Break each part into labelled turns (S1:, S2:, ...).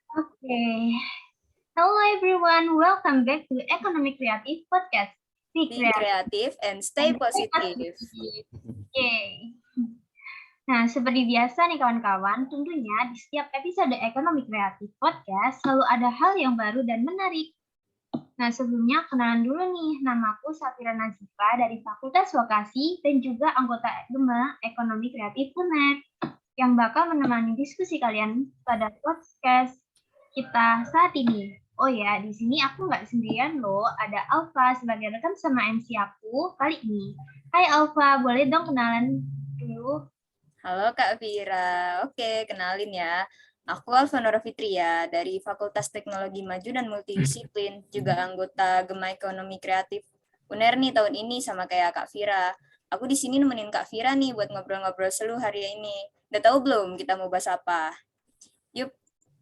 S1: Okay. Hello everyone, welcome back to Economic Creative Podcast. Be
S2: Be
S1: creative
S2: creative and stay
S1: and stay
S2: positive.
S1: positive. Oke. Nah, seperti biasa nih kawan-kawan, tentunya di setiap episode Economic Creative Podcast selalu ada hal yang baru dan menarik. Nah, sebelumnya kenalan dulu nih, namaku Safira Nazifa dari Fakultas Vokasi dan juga anggota GEMA Ekonomi Kreatif UNER yang bakal menemani diskusi kalian pada podcast kita saat ini. Oh ya, di sini aku nggak sendirian loh, ada Alfa sebagai rekan sama MC aku kali ini. Hai Alfa, boleh dong kenalan dulu?
S2: Halo Kak Vira. Oke, kenalin ya. Aku Alvanora Fitria dari Fakultas Teknologi Maju dan Multidisiplin, juga anggota GEMA Ekonomi Kreatif UNER nih tahun ini sama kayak Kak Vira. Aku di sini nemenin Kak Vira nih buat ngobrol-ngobrol seru hari ini. Udah tahu belum kita mau bahas apa? Yuk,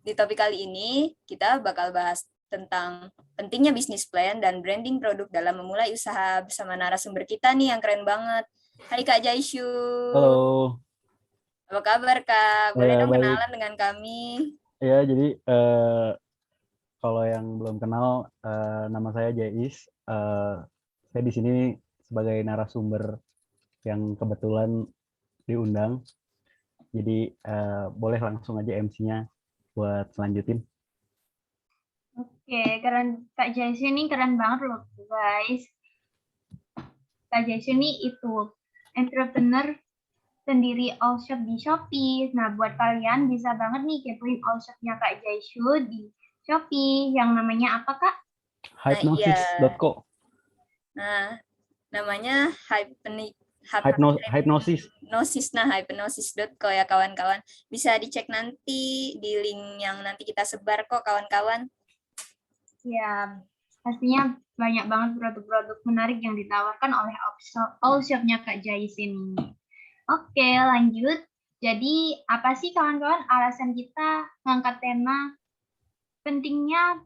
S2: di topik kali ini kita bakal bahas tentang pentingnya bisnis plan dan branding produk dalam memulai usaha bersama narasumber kita nih yang keren banget. Hai Kak Jaisyu.
S3: Halo,
S2: Apa kabar Kak? Boleh
S3: ya
S2: dong
S3: baik.
S2: kenalan dengan kami?
S3: Ya, jadi kalau yang belum kenal, nama saya Jais. Saya di sini sebagai narasumber yang kebetulan diundang. Jadi boleh langsung aja MC-nya buat selanjutin.
S1: Oke, keren. Kak Jaisu ini keren banget loh guys. Kak Jaisu ini itu entrepreneur sendiri all shop di Shopee. Nah, buat kalian bisa banget nih kepoin all shopnya Kak Jaisu di Shopee yang namanya apa Kak?
S3: Hypnosis.co.
S2: Nah, namanya
S3: Hypnosis.
S2: hypnosis.co ya kawan-kawan. Bisa dicek nanti di link yang nanti kita sebar kok kawan-kawan.
S1: Ya, pastinya banyak banget produk-produk menarik yang ditawarkan oleh all shop-nya Kak Jais ini. Oke, lanjut. Jadi, apa sih kawan-kawan alasan kita mengangkat tema pentingnya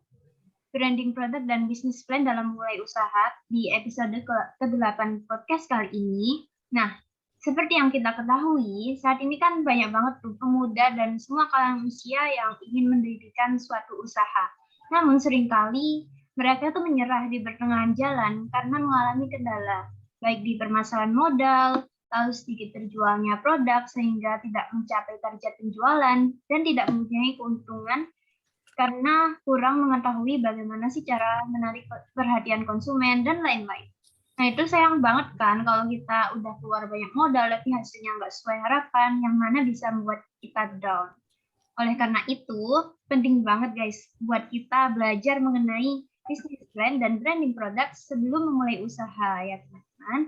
S1: branding produk dan bisnis plan dalam mulai usaha di episode ke-8 podcast kali ini? Nah, seperti yang kita ketahui, saat ini kan banyak banget tuh pemuda dan semua kalangan usia yang ingin mendirikan suatu usaha. Namun seringkali mereka tuh menyerah di pertengahan jalan karena mengalami kendala, baik di permasalahan modal, lalu sedikit terjualnya produk sehingga tidak mencapai target penjualan, dan tidak mempunyai keuntungan karena kurang mengetahui bagaimana sih cara menarik perhatian konsumen dan lain-lain. Nah, itu sayang banget kan kalau kita udah keluar banyak modal tapi hasilnya nggak sesuai harapan, yang mana bisa membuat kita down. Oleh karena itu, penting banget guys buat kita belajar mengenai business plan dan branding produk sebelum memulai usaha ya teman-teman.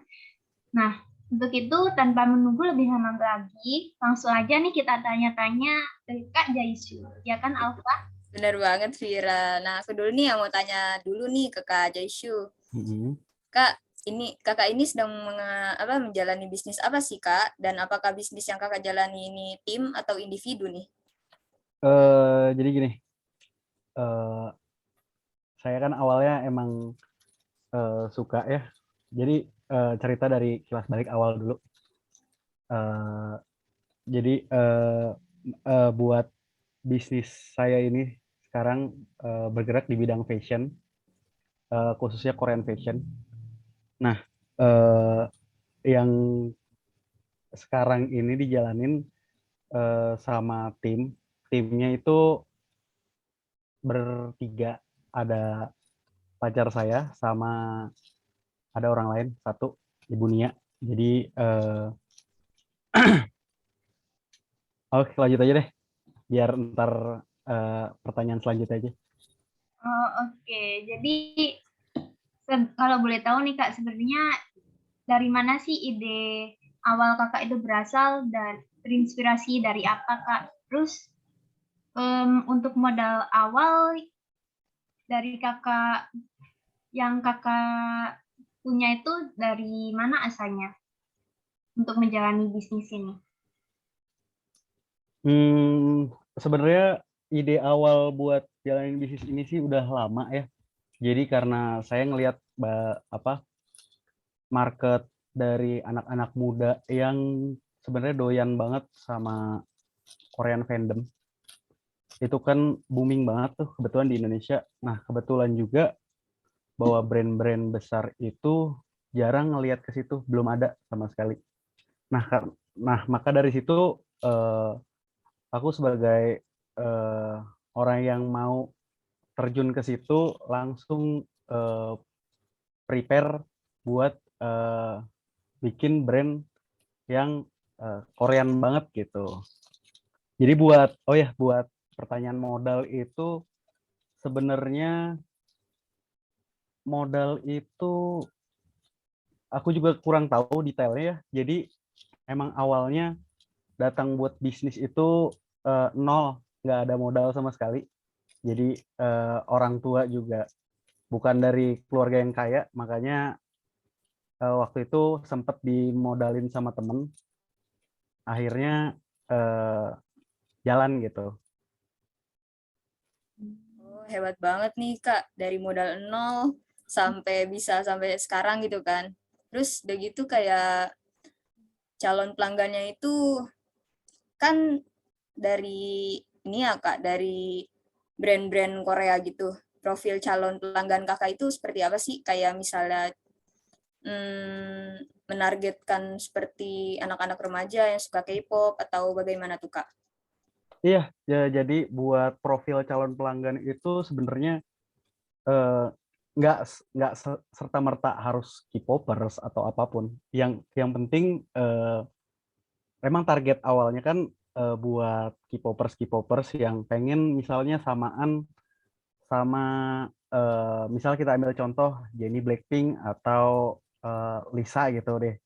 S1: Nah, untuk itu tanpa menunggu lebih lama lagi, langsung aja nih kita tanya-tanya ke Kak Jaisu. Ya kan Alfa?
S2: Bener banget Vira. Nah, aku dulu nih yang mau tanya dulu nih ke Kak Jaisyu. Kak, kakak ini sedang menjalani bisnis apa sih Kak? Dan apakah bisnis yang kakak jalani ini tim atau individu nih?
S3: Jadi gini, saya kan awalnya emang suka ya. Jadi cerita dari kilas balik awal dulu. Jadi buat bisnis saya ini sekarang bergerak di bidang fashion, khususnya Korean fashion. Nah, yang sekarang ini dijalanin sama timnya itu bertiga. Ada pacar saya sama ada orang lain satu, Ibu Nia. Jadi oke, lanjut aja deh biar ntar pertanyaan selanjutnya aja.
S1: Oh, oke. Jadi kalau boleh tahu nih Kak, sebenarnya dari mana sih ide awal Kakak itu berasal dan terinspirasi dari apa Kak? Terus untuk modal awal dari Kakak yang Kakak punya itu dari mana asalnya untuk menjalani bisnis ini?
S3: Sebenarnya ide awal buat jalanin bisnis ini sih udah lama ya. Jadi karena saya ngelihat market dari anak-anak muda yang sebenarnya doyan banget sama Korean fandom. itu kan booming banget tuh kebetulan di Indonesia. Nah, kebetulan juga bahwa brand-brand besar itu jarang ngelihat ke situ, belum ada sama sekali. Nah, maka dari situ aku sebagai orang yang mau terjun ke situ langsung prepare buat bikin brand yang Korean banget gitu. Jadi buat pertanyaan modal itu sebenarnya modal itu aku juga kurang tahu detailnya ya. Jadi emang awalnya datang buat bisnis itu nol, nggak ada modal sama sekali. Jadi orang tua juga bukan dari keluarga yang kaya, makanya waktu itu sempat dimodalin sama temen, akhirnya jalan gitu.
S2: Oh, hebat banget nih Kak, dari modal nol sampai bisa sampai sekarang gitu kan. Terus udah gitu kayak calon pelanggannya itu kan dari ini ya Kak, dari brand-brand Korea gitu. Profil calon pelanggan Kakak itu seperti apa sih? Kayak misalnya menargetkan seperti anak-anak remaja yang suka K-pop atau bagaimana tuh Kak?
S3: Iya, ya, jadi buat profil calon pelanggan itu sebenarnya eh, nggak serta merta harus K-popers atau apapun. Yang penting memang target awalnya kan buat K-popers yang pengen misalnya samaan sama misal kita ambil contoh Jennie Blackpink atau Lisa gitu deh.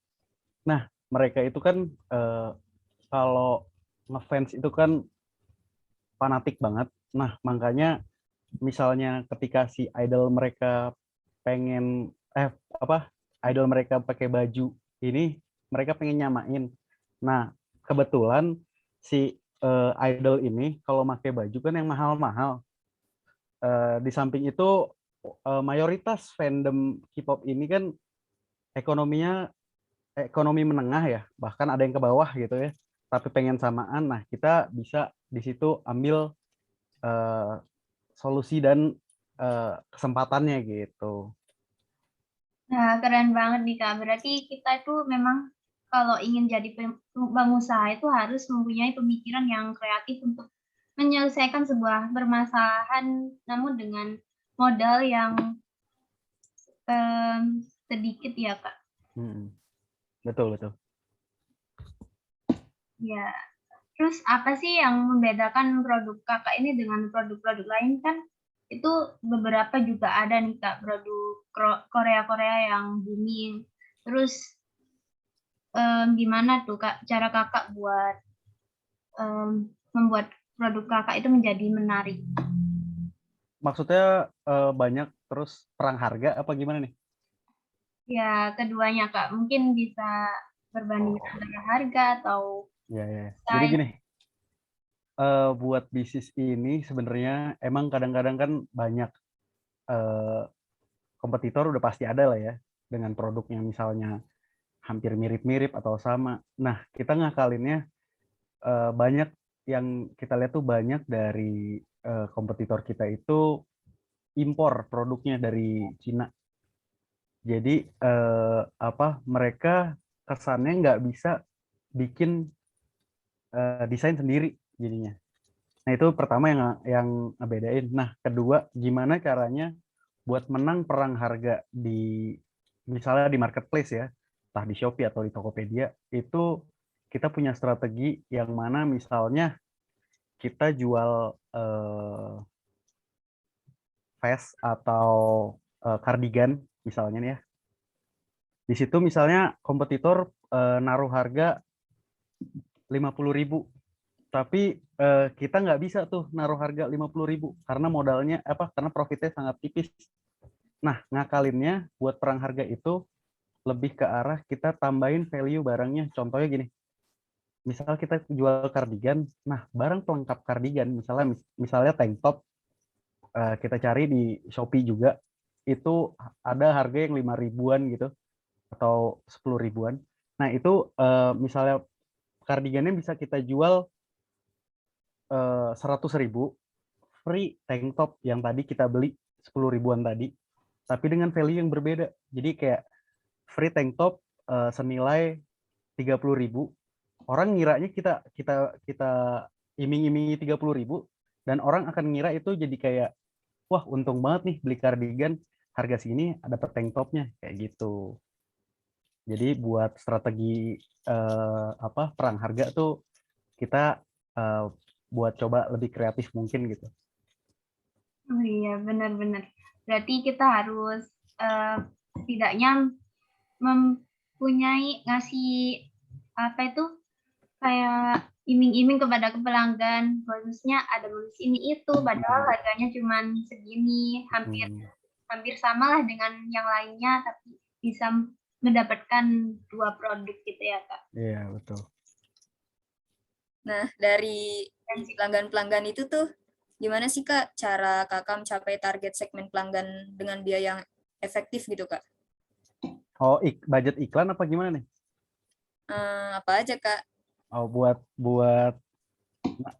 S3: Nah, mereka itu kan kalau ngefans itu kan fanatik banget. Nah, makanya misalnya ketika si idol mereka pengen apa idol mereka pakai baju ini, mereka pengen nyamain. Nah, kebetulan si idol ini kalau pakai baju kan yang mahal-mahal. Di samping itu mayoritas fandom K-pop ini kan ekonominya ekonomi menengah ya, bahkan ada yang ke bawah gitu ya. Tapi pengen samaan, nah kita bisa di situ ambil eh, solusi dan kesempatannya gitu.
S1: Nah, keren banget nih Kak. Berarti kita itu memang kalau ingin jadi pengusaha itu harus mempunyai pemikiran yang kreatif untuk menyelesaikan sebuah permasalahan, namun dengan modal yang sedikit ya Kak.
S3: Betul, betul.
S1: Ya, terus apa sih yang membedakan produk Kakak ini dengan produk-produk lain kan? Itu beberapa juga ada nih Kak, produk Korea-Korea yang booming. Terus gimana tuh Kak cara Kakak buat membuat produk Kakak itu menjadi menarik?
S3: Maksudnya banyak terus perang harga apa gimana nih?
S1: Ya, keduanya Kak, mungkin bisa berbanding
S3: Oh,
S1: antara harga atau
S3: ya, ya. Jadi
S1: size.
S3: gini, buat bisnis ini sebenarnya emang kadang-kadang kan banyak eh, kompetitor udah pasti ada lah ya dengan produk yang misalnya hampir mirip-mirip atau sama. Nah, kita ngakalinnya banyak yang kita lihat tuh banyak dari kompetitor kita itu impor produknya dari Cina. Jadi mereka kesannya nggak bisa bikin desain sendiri jadinya. Nah, itu pertama yang ngebedain. Nah, kedua, gimana caranya buat menang perang harga di misalnya di marketplace ya, entah di Shopee atau di Tokopedia, itu kita punya strategi yang mana misalnya kita jual vest atau cardigan misalnya nih ya. Di situ misalnya kompetitor naruh harga 50.000, tapi kita nggak bisa tuh naruh harga 50.000 karena modalnya karena profitnya sangat tipis. Nah, ngakalinnya buat perang harga itu lebih ke arah kita tambahin value barangnya. Contohnya gini, misal kita jual kardigan, nah barang pelengkap kardigan, misalnya tank top, kita cari di Shopee juga, itu ada harga yang 5 ribuan gitu, atau 10 ribuan. Nah, itu misalnya kardigannya bisa kita jual 100.000, free tank top yang tadi kita beli 10 ribuan tadi, tapi dengan value yang berbeda. Jadi kayak free tank top senilai 30.000, orang ngiranya kita iming-imingi 30.000, dan orang akan ngira itu jadi kayak, wah untung banget nih beli kardigan harga sini dapat tank topnya kayak gitu. Jadi buat strategi perang harga tuh kita buat coba lebih kreatif mungkin gitu.
S1: Oh iya, benar-benar. Berarti kita harus setidaknya mempunyai ngasih apa itu kayak iming-iming kepada pelanggan, khususnya ada bonus ini itu, padahal harganya cuma segini, hampir sama lah dengan yang lainnya, tapi bisa mendapatkan 2 produk gitu ya Kak.
S3: Iya, betul.
S2: Nah, dari pelanggan-pelanggan itu tuh, gimana sih Kak cara Kakak mencapai target segmen pelanggan dengan biaya yang efektif gitu Kak?
S3: Oh, budget iklan apa gimana nih?
S2: Apa aja Kak?
S3: Oh, buat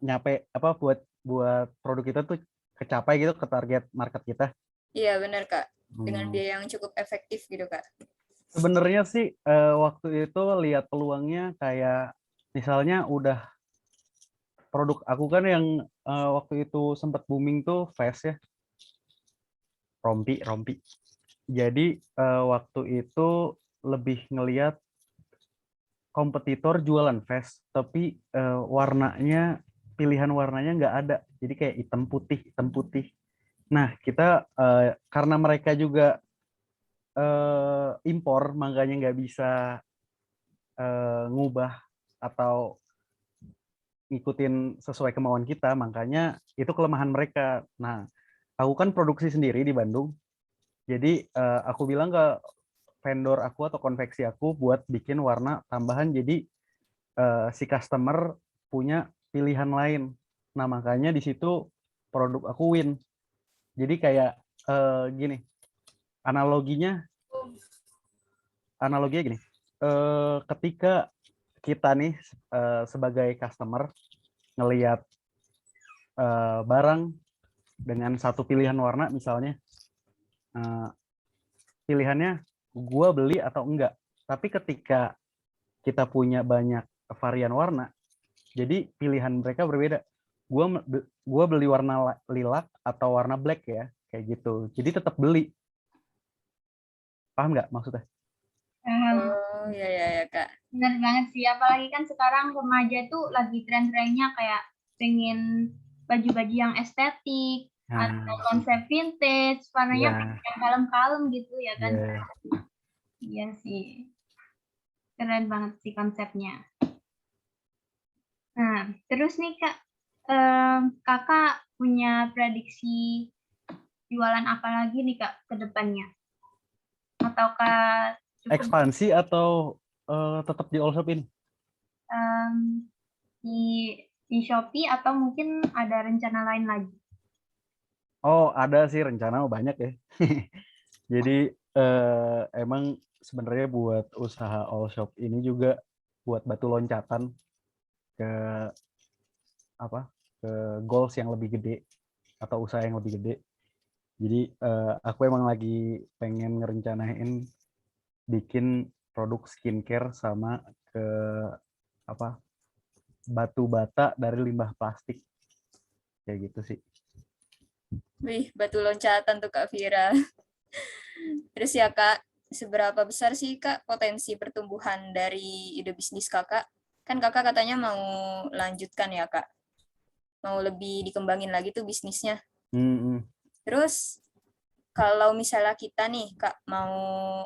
S3: nyampe apa buat produk kita tuh kecapai gitu ke target market kita.
S2: Iya benar Kak, dengan biaya yang cukup efektif gitu Kak.
S3: Sebenarnya sih waktu itu lihat peluangnya kayak misalnya udah produk aku kan yang waktu itu sempat booming tuh Vest ya, rompi. Jadi waktu itu lebih ngelihat kompetitor jualan vest, tapi pilihan warnanya nggak ada. Jadi kayak hitam putih. Nah, kita karena mereka juga impor, makanya nggak bisa ngubah atau ngikutin sesuai kemauan kita, makanya itu kelemahan mereka. Nah, aku kan produksi sendiri di Bandung, jadi aku bilang ke vendor aku atau konveksi aku buat bikin warna tambahan, jadi si customer punya pilihan lain. Nah, makanya di situ produk aku win. Jadi kayak gini, analoginya gini. Ketika kita nih sebagai customer ngelihat barang dengan satu pilihan warna misalnya, pilihannya gua beli atau enggak. Tapi ketika kita punya banyak varian warna, jadi pilihan mereka berbeda. Gua beli warna lilac atau warna black ya, kayak gitu. Jadi tetap beli. Paham nggak maksudnya?
S2: Oh iya Kak.
S1: Benar banget sih, apalagi kan sekarang remaja tuh lagi tren-trennya kayak pengen baju-baju yang estetik, atau konsep vintage, warnanya yang kalem-kalem gitu ya kan? Iya sih, keren banget sih konsepnya. Nah, terus nih Kak, Kakak punya prediksi jualan apa lagi nih Kak ke depannya? Ataukah cukup
S3: Ekspansi atau tetap di all shop ini?
S1: di Shopee atau mungkin ada rencana lain lagi?
S3: Oh, ada sih rencana banyak ya. Jadi emang sebenarnya buat usaha all shop ini juga buat batu loncatan ke ke goals yang lebih gede atau usaha yang lebih gede. Jadi aku emang lagi pengen ngerencanain bikin produk skincare sama ke batu bata dari limbah plastik kayak gitu sih.
S2: Wih, batu loncatan tuh Kak Vira. Terus ya Kak, seberapa besar sih Kak potensi pertumbuhan dari ide bisnis Kakak? Kan Kakak katanya mau lanjutkan ya Kak, mau lebih dikembangin lagi tuh bisnisnya. Terus kalau misalnya kita nih Kak mau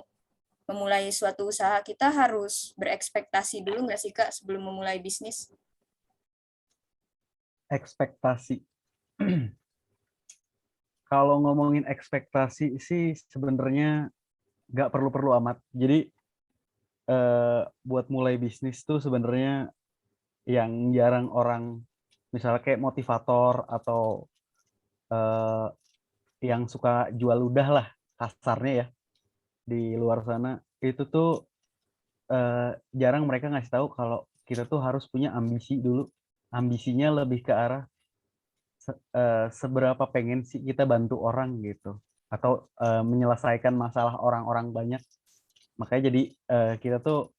S2: memulai suatu usaha, kita harus berekspektasi dulu nggak sih Kak sebelum memulai bisnis?
S3: Ekspektasi. Kalau ngomongin ekspektasi sih sebenarnya nggak perlu amat. Jadi buat mulai bisnis tuh sebenarnya yang jarang orang, misalnya kayak motivator atau yang suka jual ludah lah kasarnya ya di luar sana, itu tuh jarang mereka ngasih tahu kalau kita tuh harus punya ambisi dulu. Ambisinya lebih ke arah seberapa pengen sih kita bantu orang gitu, atau menyelesaikan masalah orang-orang banyak. Makanya jadi kita tuh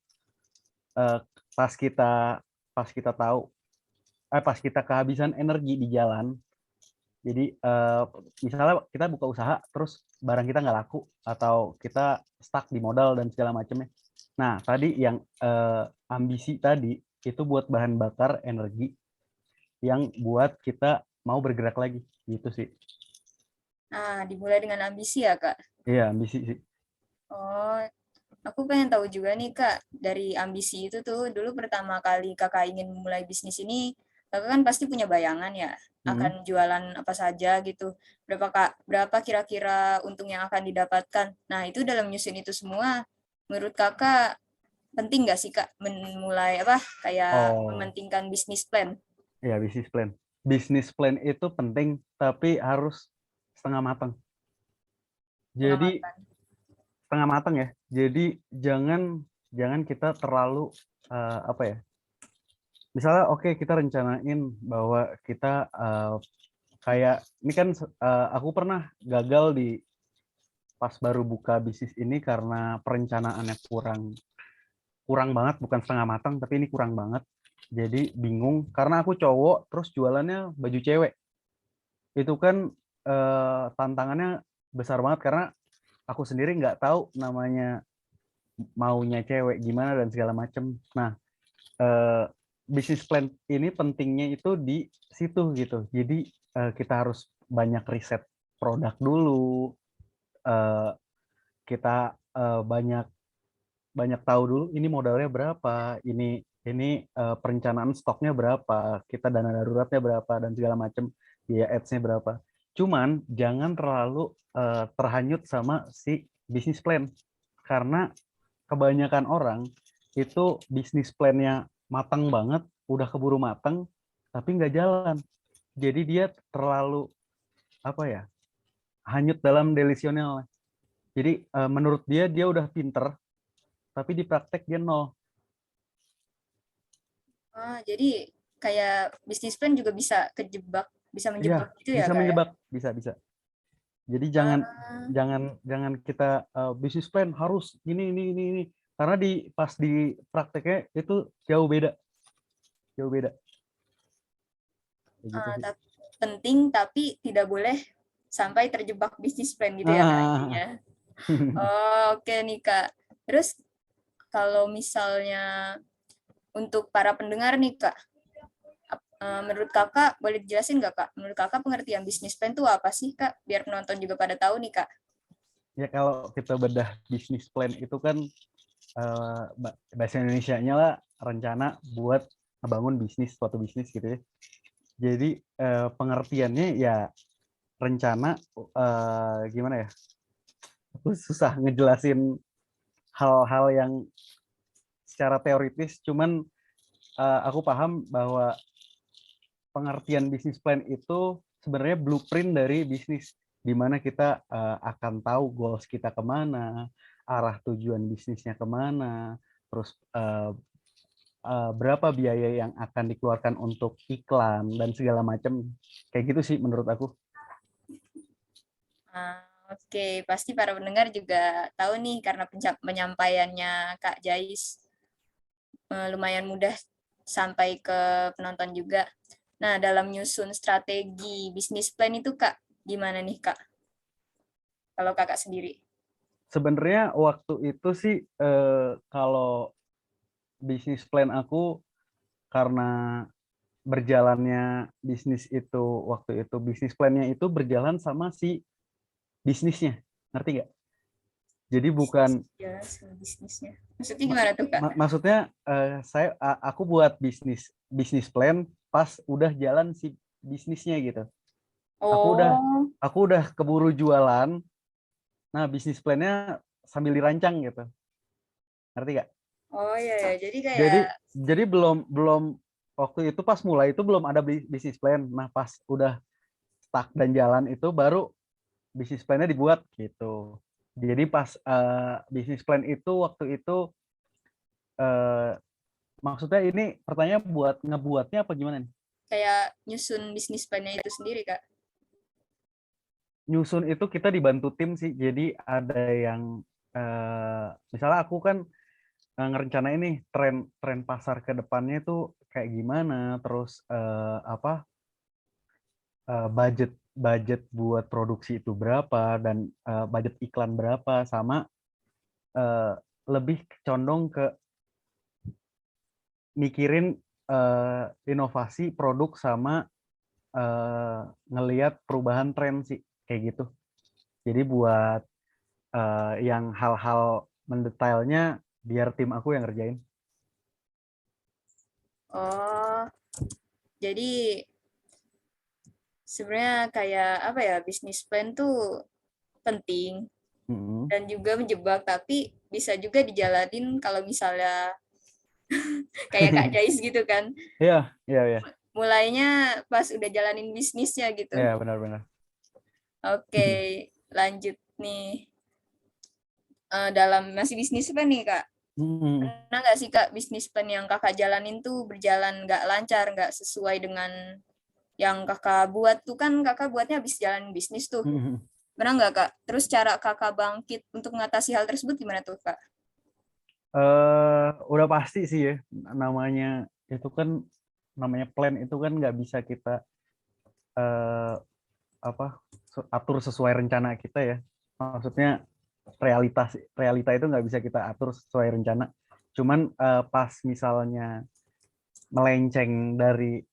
S3: eh, pas kita pas kita tahu pas kita kehabisan energi di jalan, jadi misalnya kita buka usaha terus barang kita nggak laku atau kita stuck di modal dan segala macamnya. Nah, tadi yang ambisi tadi itu buat bahan bakar energi yang buat kita mau bergerak lagi gitu sih.
S2: Nah, dimulai dengan ambisi ya, Kak?
S3: Iya, ambisi sih.
S2: Oh, aku pengen tahu juga nih, Kak, dari ambisi itu tuh, dulu pertama kali Kakak ingin memulai bisnis ini, Kakak kan pasti punya bayangan ya,
S3: Mm-mm.
S2: akan jualan apa saja gitu. Berapa kira-kira untung yang akan didapatkan. Nah, itu dalam nyusun itu semua, menurut Kakak, penting nggak sih, Kak, memulai apa, kayak
S3: Oh,
S2: mementingkan bisnis plan?
S3: ya bisnis plan. Bisnis plan itu penting tapi harus setengah matang. Jadi
S2: Pengamatan.
S3: setengah matang ya. Jadi jangan jangan kita terlalu apa ya? Misalnya oke kita rencanain bahwa kita kayak ini kan aku pernah gagal di pas baru buka bisnis ini karena perencanaannya kurang kurang banget, bukan setengah matang tapi ini kurang banget. Jadi bingung karena aku cowok terus jualannya baju cewek. Itu kan tantangannya besar banget karena aku sendiri nggak tahu namanya maunya cewek gimana dan segala macem. Nah, eh, bisnis plan ini pentingnya itu di situ gitu. Jadi kita harus banyak riset produk dulu, eh, kita banyak banyak tahu dulu ini modalnya berapa, ini perencanaan stoknya berapa, kita dana daruratnya berapa dan segala macam, biaya ads-nya berapa. Cuman jangan terlalu terhanyut sama si bisnis plan karena kebanyakan orang itu bisnis plan-nya matang banget, udah keburu matang, tapi nggak jalan. Jadi dia terlalu apa ya, hanyut dalam delisional. Jadi menurut dia udah pinter, tapi di praktek dia nol.
S2: Ah, jadi kayak bisnis plan juga bisa kejebak, bisa
S3: Iya,
S2: menjebak gitu ya,
S3: bisa
S2: Kak ya?
S3: menjebak, bisa. Jadi jangan
S2: Ah,
S3: jangan jangan kita bisnis plan harus ini. Karena pas di prakteknya itu jauh beda, jauh beda. Kayak gitu sih.
S2: penting tapi tidak boleh sampai terjebak bisnis plan gitu ya, Kak,
S3: Ah,
S2: intinya. Oh, oke nih, Kak. Terus kalau misalnya untuk para pendengar nih, Kak, menurut Kakak boleh dijelasin nggak, Kak? Menurut Kakak pengertian bisnis plan itu apa sih, Kak? Biar penonton juga pada tahu nih, Kak.
S3: ya kalau kita bedah bisnis plan itu kan bahasa Indonesianya lah rencana buat ngebangun bisnis, suatu bisnis gitu ya. Jadi pengertiannya ya rencana gimana ya? Aku susah ngejelasin hal-hal yang secara teoritis, cuman aku paham bahwa pengertian bisnis plan itu sebenarnya blueprint dari bisnis, di mana kita akan tahu goals kita kemana, arah tujuan bisnisnya kemana, terus berapa biaya yang akan dikeluarkan untuk iklan dan segala macam, kayak gitu sih menurut aku.
S2: Oke, pasti para pendengar juga tahu nih karena penyampaiannya Kak Jais lumayan mudah sampai ke penonton juga. Nah, dalam nyusun strategi bisnis plan itu Kak, gimana nih Kak? Kalau Kakak sendiri?
S3: Sebenarnya waktu itu sih kalau bisnis plan aku karena berjalannya bisnis itu waktu itu bisnis plannya itu berjalan sama si bisnisnya, ngerti nggak? Jadi bukan
S2: Ya, bisnisnya. Maksudnya gimana tuh Kak?
S3: maksudnya aku buat bisnis plan pas udah jalan si bisnisnya gitu. Aku udah
S2: Oh,
S3: aku udah keburu jualan. Nah, bisnis plannya sambil dirancang gitu. Ngerti nggak?
S2: oh ya ya. Jadi
S3: Jadi
S2: kayak
S3: jadi belum belum waktu itu pas mulai itu belum ada bisnis plan. Nah, pas udah stuck dan jalan itu baru bisnis plan-nya dibuat gitu. Jadi pas bisnis plan itu waktu itu maksudnya ini pertanyaan buat ngebuatnya apa gimana nih?
S2: kayak nyusun bisnis plan-nya itu sendiri, Kak?
S3: Nyusun itu kita dibantu tim sih. Jadi ada yang misalnya aku kan ngerencanain nih tren pasar ke depannya itu kayak gimana, terus budget budget buat produksi itu berapa, dan budget iklan berapa, sama lebih condong ke mikirin inovasi produk sama ngelihat perubahan tren sih, kayak gitu. Jadi buat yang hal-hal mendetailnya biar tim aku yang ngerjain.
S2: Oh, jadi sebenarnya kayak apa ya, bisnis plan tuh penting dan juga menjebak, tapi bisa juga dijalanin kalau misalnya kayak Kak Jais gitu kan.
S3: Iya, iya.
S2: Mulainya pas udah jalanin bisnisnya gitu.
S3: Iya, benar-benar.
S2: Oke, lanjut nih. Dalam masih bisnis plan nih, Kak. Pernah nggak sih, Kak, bisnis plan yang Kakak jalanin tuh berjalan nggak lancar, nggak sesuai dengan yang Kakak buat tuh? Kan Kakak buatnya habis jalan bisnis tuh. Pernah nggak, Kak? Terus cara Kakak bangkit untuk mengatasi hal tersebut gimana tuh, Kak?
S3: Udah pasti sih ya, namanya itu kan, namanya plan itu kan nggak bisa kita atur sesuai rencana kita ya. Maksudnya realita itu nggak bisa kita atur sesuai rencana. Cuman pas misalnya melenceng dari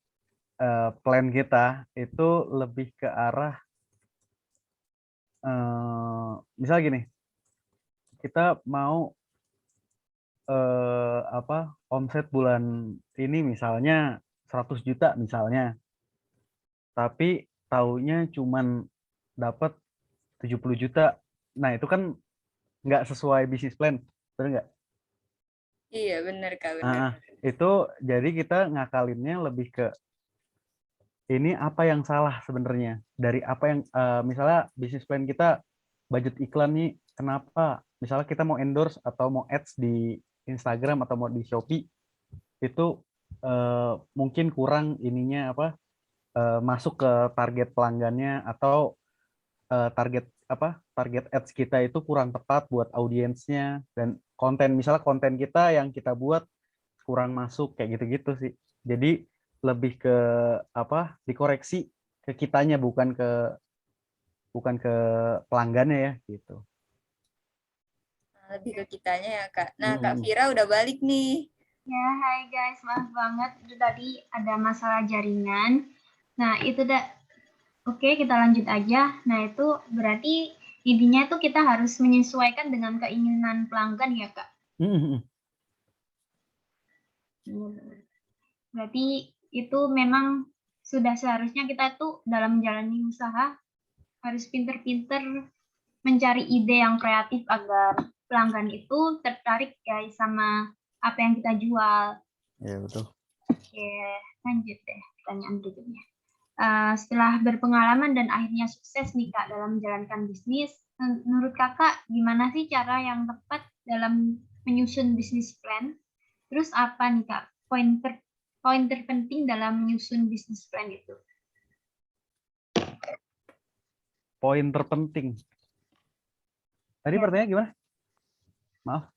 S3: plan kita, itu lebih ke arah misal gini, kita mau omset bulan ini misalnya 100 juta misalnya, tapi taunya cuman dapat 70 juta. Nah, itu kan nggak sesuai bisnis plan, benar nggak?
S2: Iya, benar, Kak, benar.
S3: Itu jadi kita ngakalinnya lebih ke ini apa yang salah sebenarnya dari apa yang misalnya bisnis plan kita budget iklan nih, kenapa misalnya kita mau endorse atau mau ads di Instagram atau mau di Shopee, itu mungkin kurang ininya masuk ke target pelanggannya, atau target ads kita itu kurang tepat buat audiensnya, dan misalnya konten kita yang kita buat kurang masuk, kayak gitu-gitu sih. Jadi lebih ke dikoreksi ke kitanya, bukan ke pelanggannya ya gitu.
S2: Lebih ke kitanya ya, Kak. Nah, Kak Vira udah balik nih.
S1: Ya, hai guys, maaf banget itu tadi ada masalah jaringan. Nah, itu Oke, kita lanjut aja. Nah, itu berarti intinya itu kita harus menyesuaikan dengan keinginan pelanggan ya, Kak? Berarti itu memang sudah seharusnya kita tuh dalam menjalani usaha harus pinter-pinter mencari ide yang kreatif agar pelanggan itu tertarik guys sama apa yang kita jual.
S3: Ya, betul.
S1: Oke, lanjut deh pertanyaan berikutnya. Setelah berpengalaman dan akhirnya sukses nih Kak dalam menjalankan bisnis, menurut Kakak gimana sih cara yang tepat dalam menyusun bisnis plan? Terus apa nih Kak poin terpenting dalam menyusun bisnis plan itu?
S3: Poin terpenting. Tadi
S1: Ya.
S3: pertanyaannya gimana? Maaf.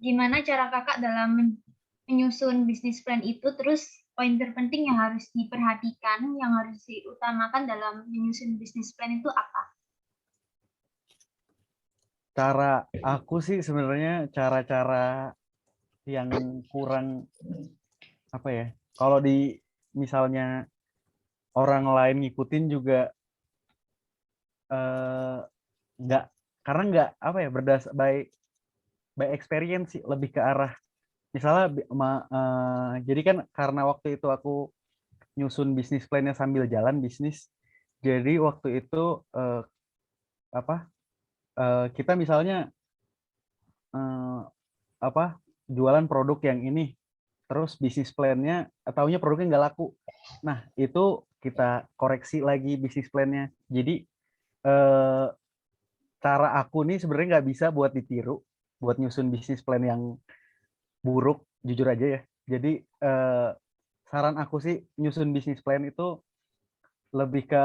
S1: Gimana cara Kakak dalam menyusun bisnis plan itu, terus poin terpenting yang harus diperhatikan, yang harus diutamakan dalam menyusun bisnis plan itu apa?
S3: Cara aku sih sebenarnya cara-cara yang kurang kalau di misalnya orang lain ngikutin juga nggak, karena nggak berdasar by experience sih, lebih ke arah misalnya jadi kan karena waktu itu aku nyusun bisnis plan-nya sambil jalan bisnis, jadi waktu itu kita misalnya jualan produk yang ini, terus bisnis plan-nya taunya produknya nggak laku. Nah, itu kita koreksi lagi bisnis plan-nya. Jadi cara aku nih sebenarnya nggak bisa buat ditiru buat nyusun bisnis plan yang buruk, jujur aja ya. Jadi saran aku sih nyusun bisnis plan itu lebih ke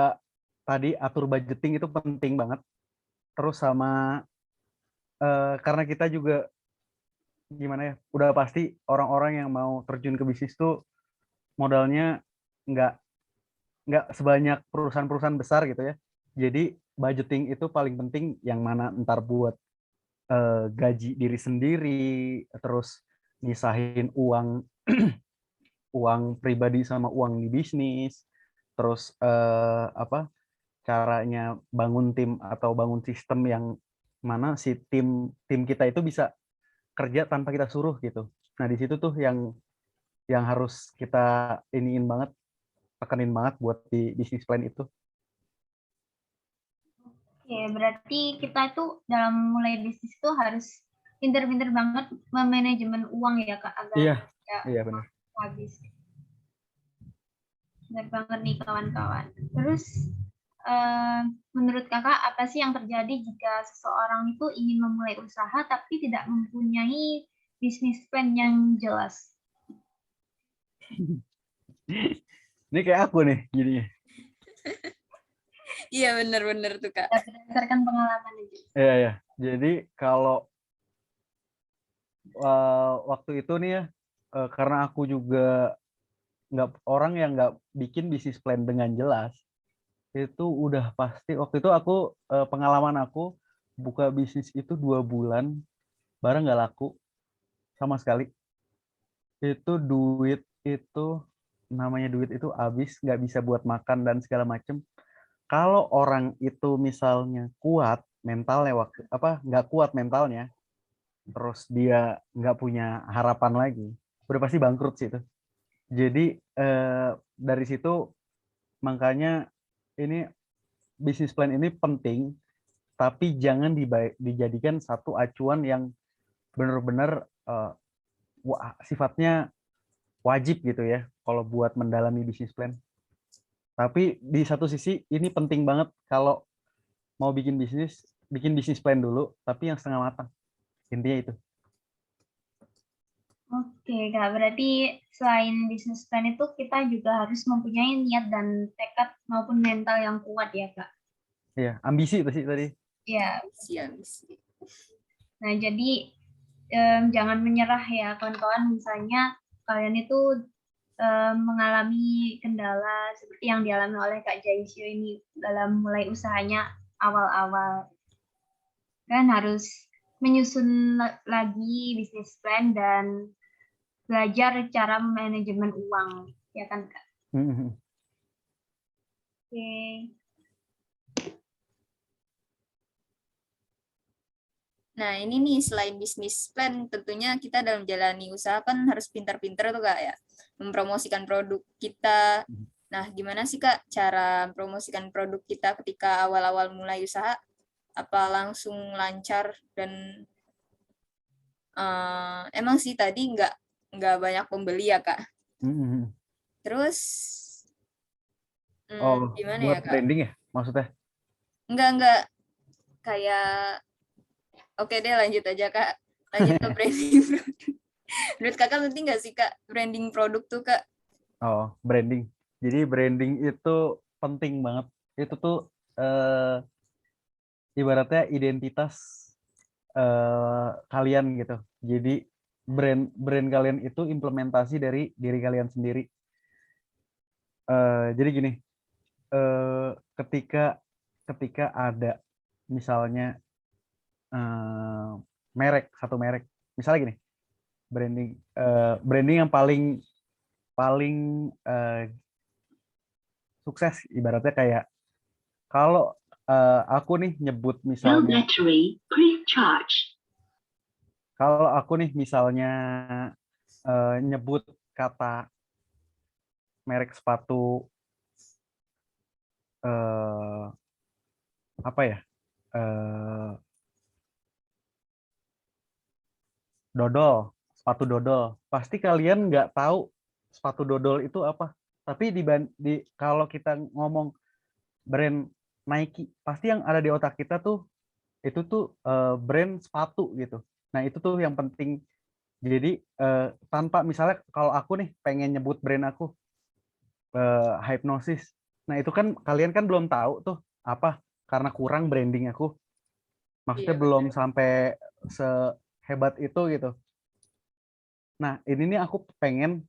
S3: tadi atur budgeting itu penting banget. Terus sama karena kita juga gimana ya, udah pasti orang-orang yang mau terjun ke bisnis tuh modalnya nggak nggak sebanyak perusahaan-perusahaan besar gitu ya. Jadi budgeting itu paling penting, yang mana ntar buat gaji diri sendiri, terus misahin uang uang pribadi sama uang di bisnis, terus apa caranya bangun tim atau bangun sistem yang mana si tim tim kita itu bisa kerja tanpa kita suruh gitu. Nah di situ tuh yang harus kita iniin banget, tekenin banget buat di bisnis plan itu.
S1: Oke, berarti kita tuh dalam mulai bisnis tuh harus pinter-pinter banget memanajemen uang ya Kak, agar
S3: Iya,
S1: tidak
S3: iya benar.
S1: habis. Benar banget nih kawan-kawan. Terus menurut Kakak apa sih yang terjadi jika seseorang itu ingin memulai usaha tapi tidak mempunyai bisnis plan yang jelas?
S3: Ini kayak aku nih jadinya.
S2: Iya benar-benar tuh Kak.
S1: Berdasarkan pengalaman aja.
S3: Iya ya. Jadi kalau waktu itu nih ya, karena aku juga orang yang nggak bikin bisnis plan dengan jelas, itu udah pasti waktu itu aku pengalaman aku buka bisnis itu 2 bulan barang nggak laku sama sekali. Itu duit itu namanya duit itu habis, nggak bisa buat makan dan segala macem. Kalau orang itu misalnya kuat mentalnya, waktu apa nggak kuat mentalnya, terus dia nggak punya harapan lagi, udah pasti bangkrut sih itu. Jadi dari situ makanya ini bisnis plan ini penting, tapi jangan dijadikan satu acuan yang benar-benar sifatnya wajib gitu ya kalau buat mendalami bisnis plan. Tapi di satu sisi ini penting banget kalau mau bikin bisnis plan dulu, tapi yang setengah matang. Intinya itu.
S1: Oke, Kak. Berarti selain bisnis plan itu kita juga harus mempunyai niat dan tekad maupun mental yang kuat ya, Kak.
S3: Iya, ambisi itu sih tadi.
S1: Ya.
S2: Siap.
S1: Nah, jadi jangan menyerah ya, kawan-kawan. Misalnya kalian itu mengalami kendala seperti yang dialami oleh Kak Jaisyo ini dalam mulai usahanya awal-awal. Kan harus menyusun lagi bisnis plan dan belajar cara manajemen uang, ya kan Kak? Oke.
S2: Nah, ini nih selain bisnis plan, tentunya kita dalam jalani usaha kan harus pintar-pintar tuh Kak ya, mempromosikan produk kita. Nah, gimana sih Kak cara mempromosikan produk kita ketika awal-awal mulai usaha? Apa langsung lancar dan emang sih tadi nggak banyak pembeli ya Kak? Terus gimana
S3: buat
S2: ya Kak?
S3: branding ya maksudnya?
S2: Enggak kayak oke deh lanjut aja Kak. Lanjut ke branding produk. Menurut Kakak penting nggak sih Kak branding produk tuh Kak?
S3: Oh, branding. Jadi branding itu penting banget. Itu tuh ibaratnya identitas kalian gitu. Jadi brand kalian itu implementasi dari diri kalian sendiri. Jadi gini, ketika ada misalnya satu merek, misalnya gini, branding yang paling sukses ibaratnya kayak kalau aku nih nyebut misalnya, kalau aku nih misalnya nyebut kata merek sepatu apa ya, dodol, sepatu dodol, pasti kalian nggak tahu sepatu dodol itu apa. Tapi kalau kita ngomong brand Nike, pasti yang ada di otak kita tuh itu tuh brand sepatu gitu. Nah itu tuh yang penting Jadi tanpa misalnya kalau aku nih pengen nyebut brand aku Hypnosis. Nah, itu kan kalian kan belum tahu tuh apa karena kurang branding aku. Maksudnya
S2: Iya
S3: belum
S2: benar.
S3: sampai sehebat itu gitu. Nah, ini nih aku pengen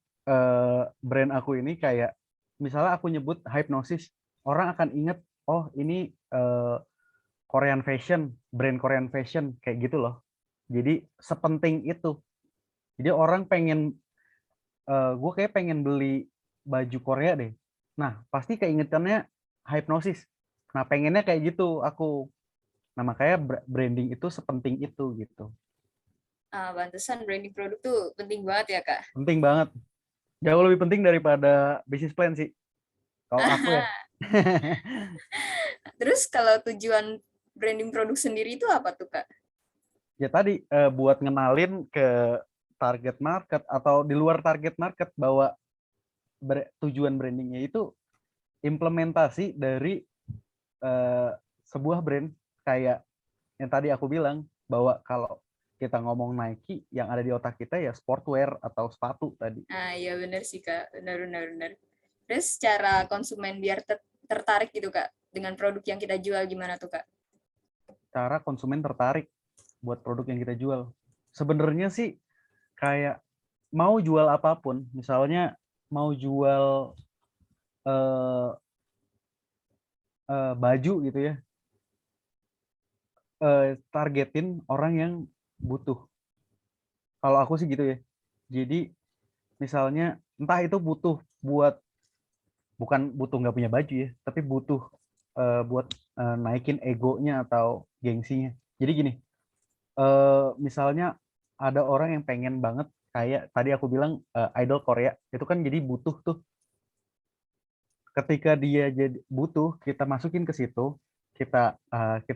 S3: brand aku ini kayak misalnya aku nyebut Hypnosis, orang akan inget, oh ini Korean fashion, brand Korean fashion kayak gitu loh. Jadi sepenting itu. Jadi orang pengen, gue kayak pengen beli baju Korea deh. Nah, pasti keingetannya Hypnosis. Nah, pengennya kayak gitu aku. Nah, makanya branding itu sepenting itu gitu.
S2: Pantesan branding produk tuh penting banget ya, Kak.
S3: Penting banget. Jauh lebih penting daripada business plan sih. Kalau aku ya.
S2: Terus kalau tujuan branding produk sendiri itu apa tuh, Kak?
S3: Ya tadi buat ngenalin ke target market atau di luar target market bahwa tujuan brandingnya itu implementasi dari eh, sebuah brand kayak yang tadi aku bilang bahwa kalau kita ngomong Nike yang ada di otak kita ya sportwear atau sepatu tadi.
S2: Iya benar sih, Kak. Benar, benar, benar. Terus cara konsumen biar tertarik gitu, Kak, dengan produk yang kita jual gimana tuh, Kak?
S3: Cara konsumen tertarik buat produk yang kita jual. Sebenarnya sih kayak mau jual apapun, misalnya mau jual eh, baju gitu ya, targetin orang yang butuh. Kalau aku sih gitu ya. Jadi misalnya entah itu butuh buat bukan butuh nggak punya baju ya, tapi butuh buat naikin egonya atau gengsinya. Jadi gini, misalnya ada orang yang pengen banget kayak tadi aku bilang idol Korea itu kan jadi butuh tuh. Ketika dia jadi butuh, kita masukin ke situ, kita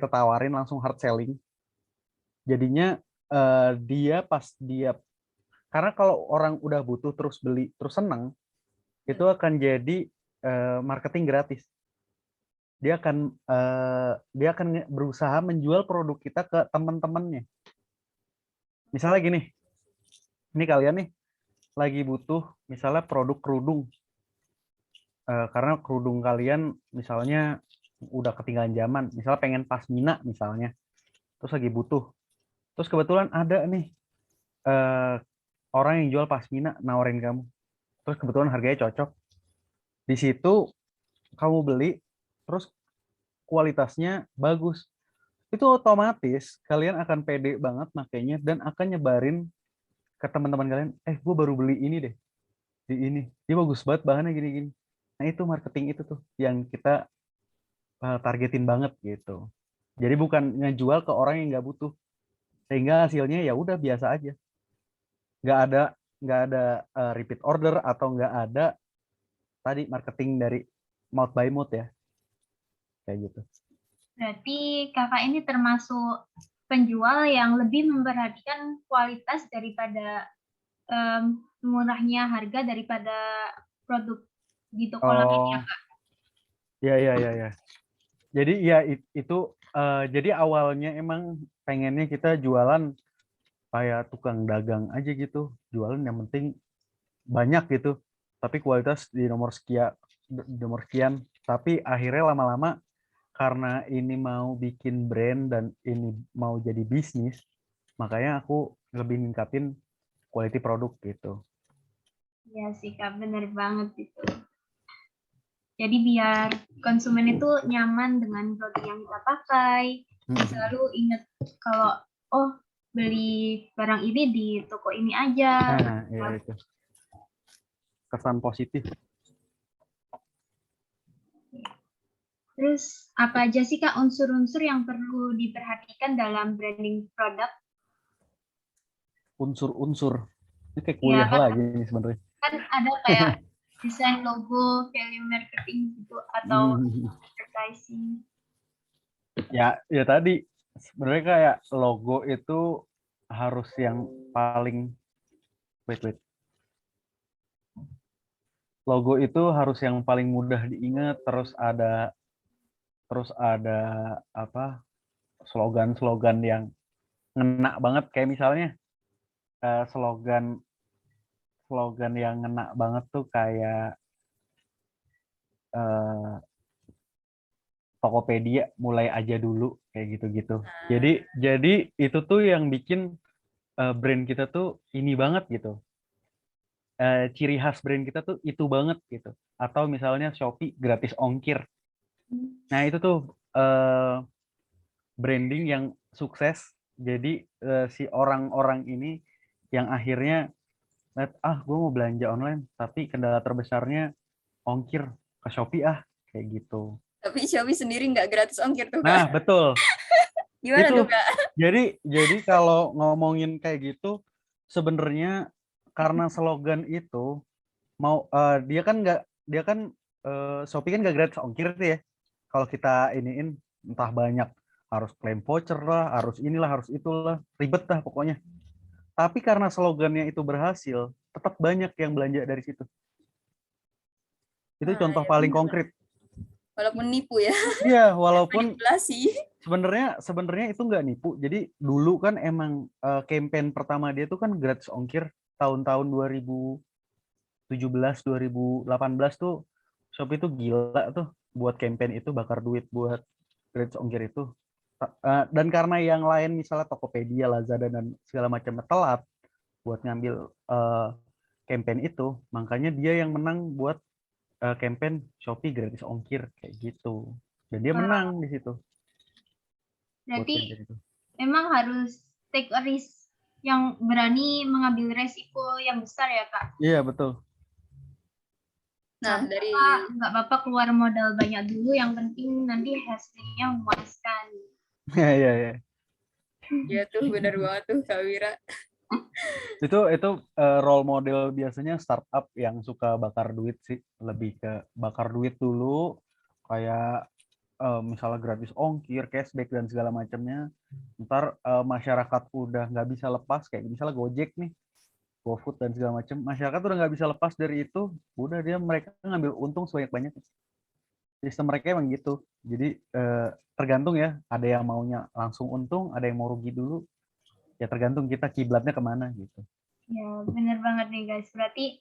S3: tawarin langsung hard selling. Jadinya dia pas dia karena kalau orang udah butuh terus beli terus senang itu akan jadi marketing gratis. Dia akan berusaha menjual produk kita ke teman-temannya. Misalnya gini, ini kalian nih lagi butuh misalnya produk kerudung. Karena kerudung kalian misalnya udah ketinggalan zaman, misalnya pengen pasmina misalnya, terus lagi butuh. Terus kebetulan ada nih eh, orang yang jual pasmina nawarin kamu. Terus kebetulan harganya cocok. Di situ kamu beli, terus kualitasnya bagus. Itu otomatis kalian akan pede banget makanya dan akan nyebarin ke teman-teman kalian, gue baru beli ini deh, di ini. Dia bagus banget bahannya gini-gini. Nah, itu marketing itu tuh yang kita targetin banget gitu. Jadi bukan ngejual ke orang yang nggak butuh. Sehingga hasilnya ya udah biasa aja. Nggak ada nggak ada repeat order atau nggak ada tadi marketing dari mouth by mouth ya. Kayak gitu.
S1: Berarti kakak ini termasuk penjual yang lebih memperhatikan kualitas daripada murahnya harga daripada produk di toko lain ya,
S3: Oh,
S1: Kak?
S3: ya ya ya ya. Jadi ya itu jadi awalnya emang pengennya kita jualan kayak tukang dagang aja gitu. Jualan yang penting banyak gitu. Tapi kualitas di nomor sekian. Tapi akhirnya lama-lama karena ini mau bikin brand dan ini mau jadi bisnis, makanya aku lebih ningkatin quality produk gitu.
S1: Ya sih, Kak, bener banget itu. Jadi biar konsumen itu nyaman dengan produk yang kita pakai, selalu ingat kalau oh beli barang ini di toko ini aja.
S3: Nah, ya itu kesan positif.
S1: Terus apa aja sih Kak unsur-unsur yang perlu diperhatikan dalam branding produk?
S3: Unsur-unsur ini kayak
S1: Ya
S3: kuliah
S1: kan,
S3: lagi nih sebenarnya.
S1: kan ada kayak desain logo, value marketing gitu atau advertising.
S3: Ya, ya tadi sebenarnya kayak logo itu harus yang paling wait. Logo itu harus yang paling mudah diingat, terus ada apa? Slogan-slogan yang ngena banget kayak misalnya slogan yang ngena banget tuh kayak Tokopedia mulai aja dulu kayak gitu-gitu. Jadi itu tuh yang bikin brand kita tuh ini banget gitu. Ciri khas brand kita tuh itu banget gitu. Atau misalnya Shopee gratis ongkir. Nah, itu tuh branding yang sukses. Jadi si orang-orang ini yang akhirnya gue mau belanja online, tapi kendala terbesarnya ongkir ke Shopee kayak gitu.
S2: Tapi Shopee sendiri nggak gratis ongkir tuh,
S3: Nah,
S2: Kak.
S3: betul.
S2: Gimana
S3: Itu
S2: tuh, Kak?
S3: jadi kalau ngomongin kayak gitu sebenarnya karena slogan itu dia kan Shopee kan nggak gratis ongkir tuh ya. Kalau kita iniin entah banyak harus klaim voucher lah, harus inilah, harus itulah, ribet dah pokoknya. Tapi karena slogannya itu berhasil, tetap banyak yang belanja dari situ. Itu contoh
S2: Ya
S3: paling
S2: bener.
S3: konkret.
S2: Walaupun nipu ya.
S3: Iya, walaupun
S2: Manipulasi.
S3: sebenarnya itu nggak nipu. Jadi dulu kan emang campaign pertama dia tuh kan gratis ongkir tahun-tahun 2017, 2018 tuh Shopee tuh gila tuh buat campaign itu, bakar duit buat gratis ongkir itu. Dan karena yang lain misalnya Tokopedia, Lazada dan segala macamnya telat buat ngambil campaign itu, makanya dia yang menang buat campaign Shopee gratis ongkir kayak gitu. Dan dia menang di situ.
S1: Berarti memang harus take a risk, yang berani mengambil resiko yang besar ya, Kak.
S3: Iya, betul.
S2: Nah, dari
S1: nggak apa-apa keluar modal banyak dulu, yang penting nanti hasilnya memuaskan.
S3: Iya.
S2: ya tuh benar banget tuh Kak Wira.
S3: Itu role model biasanya startup yang suka bakar duit sih, lebih ke bakar duit dulu kayak misalnya gratis ongkir, cashback dan segala macamnya. Ntar masyarakat udah nggak bisa lepas, kayak misalnya Gojek nih, GoFood dan segala macam, masyarakat udah nggak bisa lepas dari itu, udah mereka ngambil untung sebanyak-banyaknya. Sistem mereka emang gitu. Jadi tergantung ya, ada yang maunya langsung untung, ada yang mau rugi dulu. Ya tergantung kita kiblatnya kemana gitu.
S1: Ya benar banget nih guys. Berarti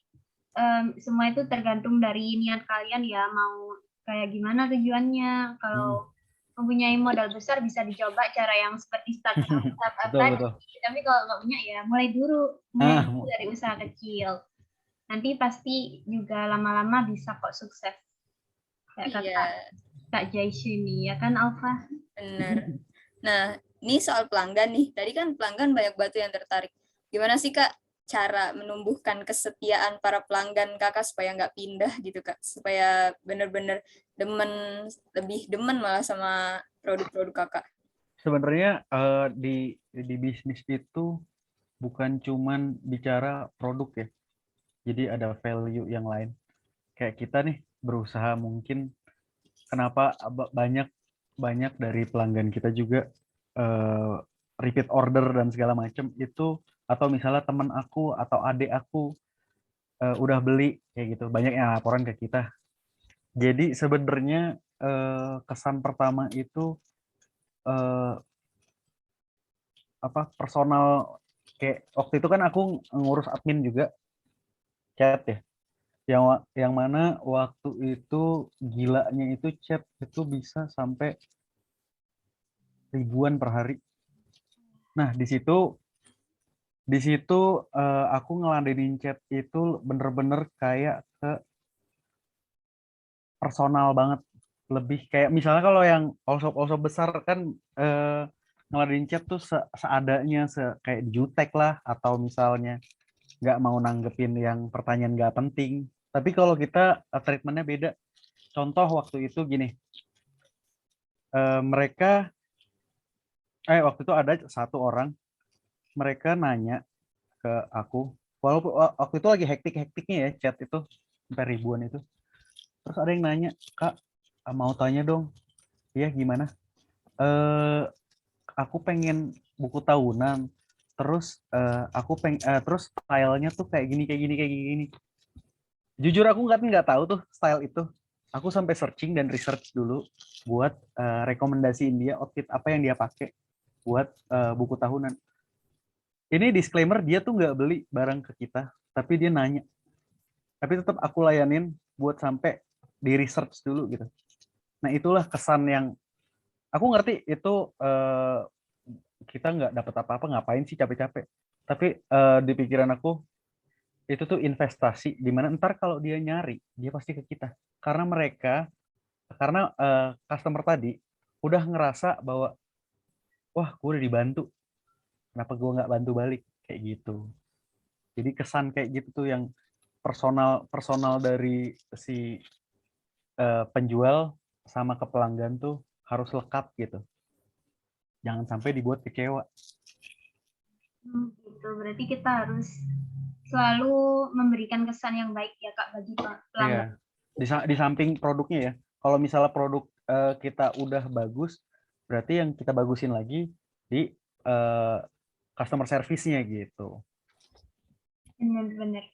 S1: semua itu tergantung dari niat kalian ya, mau kayak gimana tujuannya. Kalau mempunyai modal besar bisa dicoba cara yang seperti startup tadi.
S3: Betul.
S1: Tapi kalau nggak punya ya mulai dulu dari usaha kecil. Nanti pasti juga lama-lama bisa kok sukses. Kayak kata Kak Jaishi ini ya kan, Alfa?
S2: Benar. Nah, ini soal pelanggan nih. Tadi kan pelanggan banyak batu yang tertarik. Gimana sih Kak cara menumbuhkan kesetiaan para pelanggan Kakak supaya nggak pindah gitu Kak? Supaya benar-benar lebih demen malah sama produk-produk Kakak.
S3: Sebenarnya di bisnis itu bukan cuman bicara produk ya. Jadi ada value yang lain. Kayak kita nih berusaha mungkin kenapa banyak dari pelanggan kita juga repeat order dan segala macam itu, atau misalnya teman aku atau adik aku udah beli kayak gitu, banyak yang laporan ke kita. Jadi sebenarnya kesan pertama itu personal, kayak waktu itu kan aku ngurus admin juga chat ya, yang mana waktu itu gilanya itu chat itu bisa sampai ribuan per hari. Nah di situ aku ngeladenin chat itu bener-bener kayak ke personal banget, lebih kayak misalnya kalau yang all shop besar kan ngeladenin chat tuh seadanya, kayak di jutek lah, atau misalnya nggak mau nanggepin yang pertanyaan nggak penting. Tapi kalau kita treatmentnya beda. Contoh waktu itu gini, mereka waktu itu ada satu orang, mereka nanya ke aku, walaupun waktu itu lagi hektik-hektiknya ya chat itu sampai ribuan itu. Terus ada yang nanya, Kak, mau tanya dong, iya gimana? Aku pengen buku tahunan, terus terus stylenya tuh kayak gini. Jujur aku nggak tahu tuh style itu. Aku sampai searching dan research dulu buat rekomendasiin dia outfit apa yang dia pakai buat buku tahunan. ini disclaimer, dia tuh nggak beli barang ke kita, tapi dia nanya. Tapi tetap aku layanin buat sampai di research dulu gitu. Nah itulah kesan yang aku ngerti itu kita nggak dapat apa-apa, ngapain sih capek-capek. Tapi di pikiran aku itu tuh investasi di mana ntar kalau dia nyari dia pasti ke kita karena customer tadi udah ngerasa bahwa wah gue udah dibantu, kenapa gue nggak bantu balik kayak gitu. Jadi kesan kayak gitu tuh yang personal dari si penjual sama ke pelanggan tuh harus lekat gitu, jangan sampai dibuat kecewa.
S1: Gitu. Berarti kita harus selalu memberikan kesan yang baik ya Kak bagi pelanggan.
S3: Iya. Di samping produknya ya, kalau misalnya produk kita udah bagus, berarti yang kita bagusin lagi di customer service-nya gitu.
S1: Benar-benar.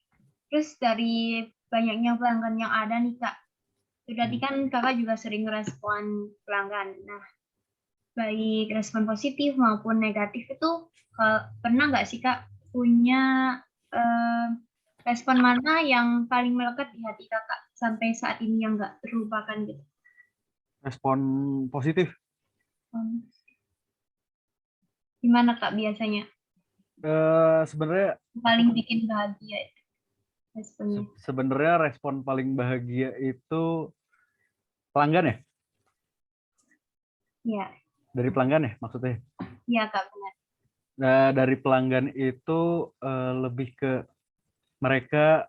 S1: Terus dari banyaknya pelanggan yang ada nih Kak, berarti kan Kakak juga sering respon pelanggan. Nah, baik respon positif maupun negatif itu pernah nggak sih Kak punya respon mana yang paling melekat di hati Kakak sampai saat ini yang nggak terlupakan gitu?
S3: Respon positif.
S1: Gimana Kak biasanya?
S3: Sebenarnya
S1: Paling bikin bahagia responnya.
S3: sebenarnya respon paling bahagia itu pelanggan ya?
S1: Iya.
S3: Dari pelanggan ya maksudnya?
S1: Iya Kak benar.
S3: Nah, dari pelanggan itu lebih ke mereka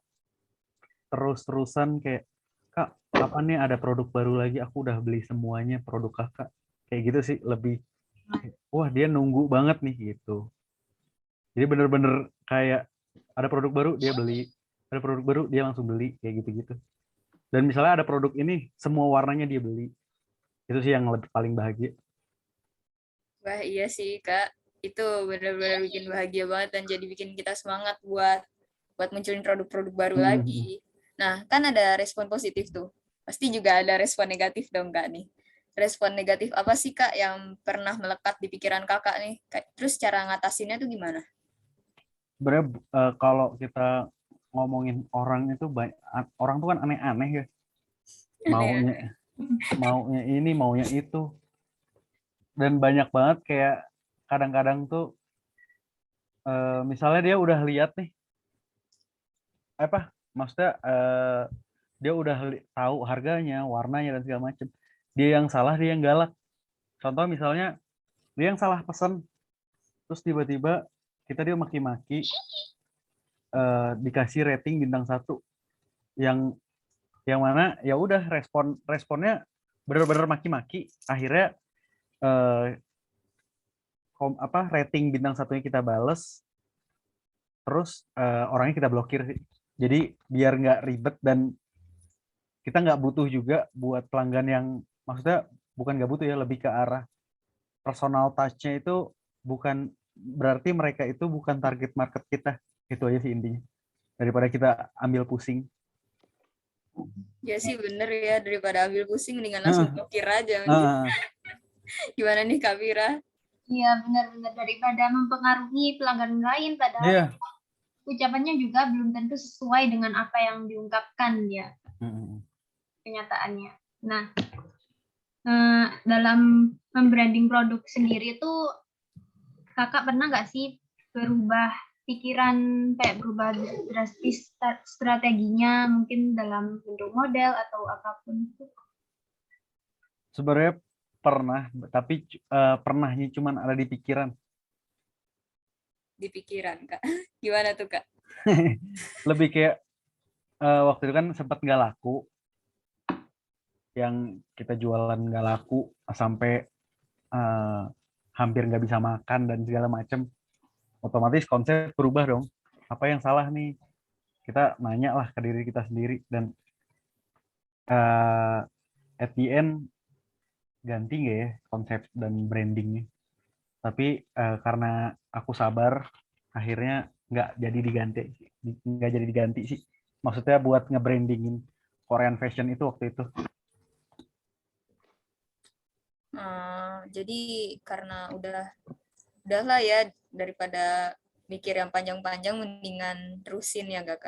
S3: terus-terusan kayak, Kak, kapan nih ada produk baru lagi? Aku udah beli semuanya produk Kakak. Kayak gitu sih, lebih, wah dia nunggu banget nih gitu. Jadi bener-bener kayak ada produk baru dia beli, ada produk baru dia langsung beli, kayak gitu-gitu. Dan misalnya ada produk ini, semua warnanya dia beli. Itu sih yang lebih paling bahagia.
S2: Wah, iya sih, Kak. Itu benar-benar bikin bahagia banget dan jadi bikin kita semangat buat munculin produk-produk baru lagi. Nah, kan ada respon positif tuh. Pasti juga ada respon negatif dong, Kak, nih. Respon negatif apa sih, Kak, yang pernah melekat di pikiran Kakak nih? Terus cara ngatasinnya tuh gimana?
S3: Sebenarnya kalau kita ngomongin orang itu orang tuh kan aneh-aneh ya. Maunya ini, maunya itu. Dan banyak banget kayak kadang-kadang tuh misalnya dia udah lihat nih maksudnya dia udah tahu harganya, warnanya dan segala macem. Dia yang salah, dia yang galak. Contoh misalnya dia yang salah pesan, terus tiba-tiba dia maki-maki, dikasih rating bintang 1 yang mana ya udah responnya bener-bener maki-maki. Akhirnya rating bintang 1-nya kita bales, terus orangnya kita blokir sih. Jadi biar nggak ribet dan kita nggak butuh juga buat pelanggan yang maksudnya bukan nggak butuh ya, lebih ke arah personal touch-nya itu bukan berarti mereka itu bukan target market kita. Itu aja sih intinya. Daripada kita ambil pusing.
S2: Ya sih bener ya, daripada ambil pusing mendingan langsung blokir aja. Gimana nih Kak Vira?
S1: Iya benar-benar, daripada mempengaruhi pelanggan lain padahal ucapannya juga belum tentu sesuai dengan apa yang diungkapkan ya kenyataannya. Nah, dalam membranding produk sendiri itu Kakak pernah nggak sih berubah pikiran, kayak berubah drastis strateginya mungkin dalam bentuk model atau apapun itu?
S3: Sebenarnya pernah, tapi pernahnya cuma ada di pikiran.
S2: Di pikiran, Kak. Gimana tuh, Kak?
S3: Lebih kayak waktu itu kan sempat nggak laku, yang kita jualan nggak laku sampai hampir nggak bisa makan dan segala macam. Otomatis konsep berubah dong. Apa yang salah nih? Kita nanya lah ke diri kita sendiri dan at the end ganti nggak ya konsep dan brandingnya. Tapi karena aku sabar, akhirnya nggak jadi diganti sih. Maksudnya buat nge-brandingin Korean fashion itu waktu itu.
S2: Jadi karena udahlah ya, daripada mikir yang panjang-panjang, mendingan terusin ya Kak.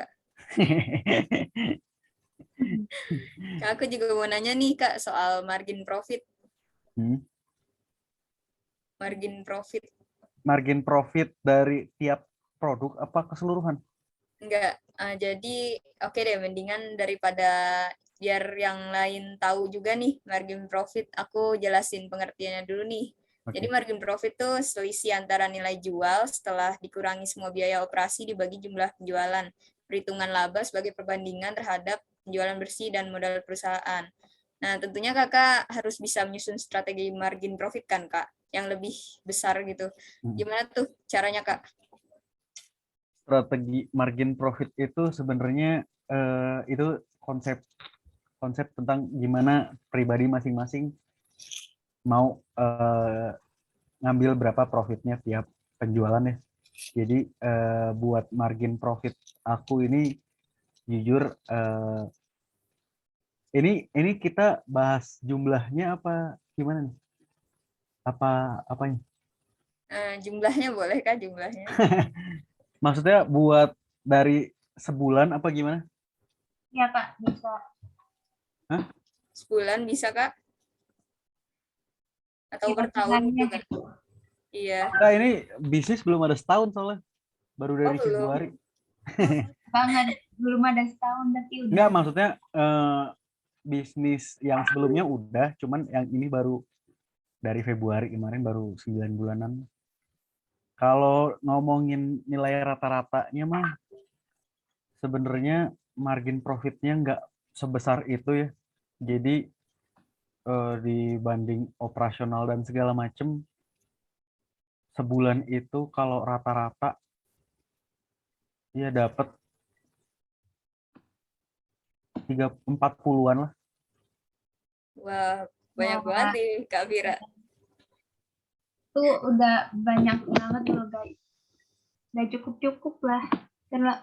S2: Kak, aku juga mau nanya nih Kak soal margin profit. Margin profit.
S3: Margin profit dari tiap produk apa keseluruhan?
S2: Enggak, jadi oke deh, mendingan daripada biar yang lain tahu juga nih margin profit, aku jelasin pengertiannya dulu nih. Jadi margin profit tuh selisih antara nilai jual setelah dikurangi semua biaya operasi dibagi jumlah penjualan. Perhitungan laba sebagai perbandingan terhadap penjualan bersih dan modal perusahaan. Nah, tentunya Kakak harus bisa menyusun strategi margin profit kan, Kak, yang lebih besar gitu. Gimana tuh caranya, Kak?
S3: Strategi margin profit itu sebenarnya itu konsep tentang gimana pribadi masing-masing mau ngambil berapa profitnya tiap penjualan ya. Jadi buat margin profit aku ini jujur ini kita bahas jumlahnya apa gimana nih? Apanya?
S2: Jumlahnya boleh Kak, jumlahnya?
S3: Maksudnya buat dari sebulan apa gimana?
S1: Ya Kak, bisa.
S3: Hah?
S2: Sebulan bisa Kak? Atau
S1: Ya,
S2: per tahun
S1: bulannya
S2: juga?
S1: gitu.
S2: Iya.
S3: Nah, ini bisnis belum ada setahun soalnya. Baru dari
S2: belum.
S3: Februari.
S1: Banget, belum ada setahun tapi udah.
S3: Enggak, maksudnya bisnis yang sebelumnya udah, cuman yang ini baru dari Februari kemarin baru 9 bulanan. Kalau ngomongin nilai rata-ratanya mah sebenarnya margin profitnya nggak sebesar itu ya. Jadi dibanding operasional dan segala macem, sebulan itu kalau rata-rata ya dapat 40-an lah.
S2: Wah, banyak banget nih Kak Vira.
S1: Itu udah banyak banget loh guys. Udah cukup lah. Karena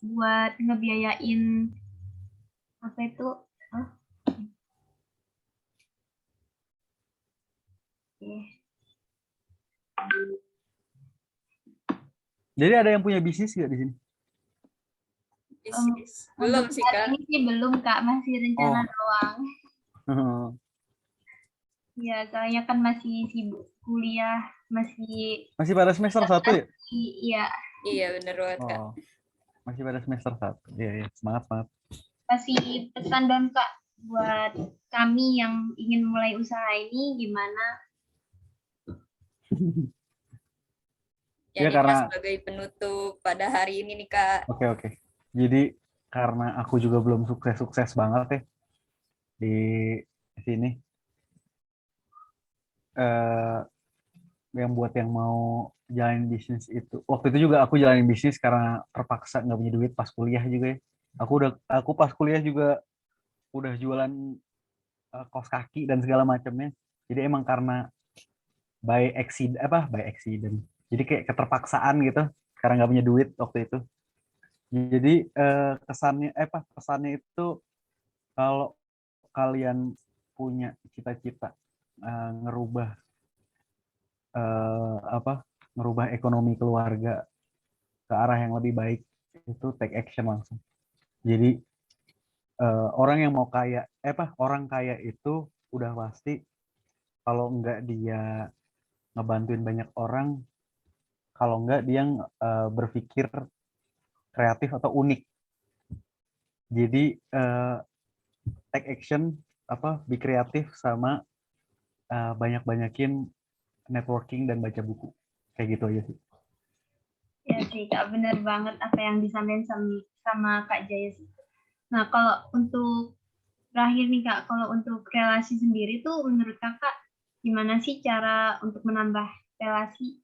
S1: buat ngebiayain apa itu?
S3: Jadi ada yang punya bisnis nggak di sini?
S2: Bisnis. Belum sih Kak.
S1: Ini sih belum Kak, masih rencana doang. Ya, soalnya kan masih sibuk kuliah, masih
S3: pada semester 1 ya?
S1: Iya.
S2: Iya, bener banget Kak.
S3: Masih pada semester 1. Iya, semangat banget.
S1: Kasih pesan dong Kak buat kami yang ingin mulai usaha ini gimana?
S2: Ya,
S3: karena
S2: sebagai penutup pada hari ini nih Kak.
S3: Oke. Jadi karena aku juga belum sukses banget ya di sini. Yang buat yang mau jalanin bisnis itu. Waktu itu juga aku jalanin bisnis karena terpaksa nggak punya duit pas kuliah juga ya. Aku pas kuliah juga udah jualan kaos kaki dan segala macamnya. Jadi emang karena by accident. Jadi kayak keterpaksaan gitu karena nggak punya duit waktu itu. Jadi pesannya itu kalau kalian punya cita-cita ngerubah ekonomi keluarga ke arah yang lebih baik, itu take action langsung. Jadi orang kaya itu udah pasti kalau enggak dia ngebantuin banyak orang, kalau enggak dia berpikir kreatif atau unik. Jadi take action, be kreatif, sama banyak-banyakin networking dan baca buku. Kayak gitu aja sih.
S1: Ya sih Kak, bener banget apa yang disampaikan sama Kak Jaya. Nah, kalau untuk terakhir nih Kak, kalau untuk relasi sendiri tuh menurut Kakak gimana sih cara untuk menambah relasi?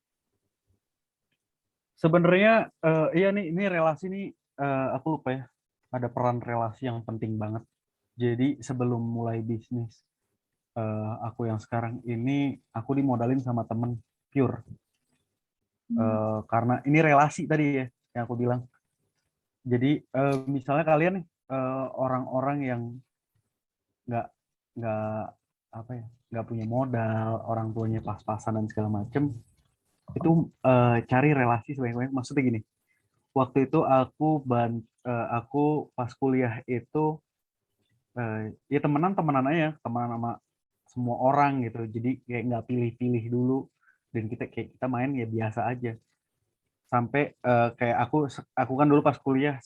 S3: Sebenarnya iya nih, ini relasi nih aku lupa ya. Ada peran relasi yang penting banget. Jadi sebelum mulai bisnis aku yang sekarang ini, aku dimodalin sama temen pure. Karena ini relasi tadi ya yang aku bilang. Jadi misalnya kalian nih orang-orang yang nggak nggak nggak punya modal, orang tuanya pas-pasan dan segala macem, itu cari relasi sebanyak-banyak. Maksudnya gini, waktu itu aku pas kuliah itu ya temenan aja, temenan sama semua orang gitu. Jadi kayak nggak pilih-pilih dulu, dan kita main ya biasa aja. Sampai kayak aku kan dulu pas kuliah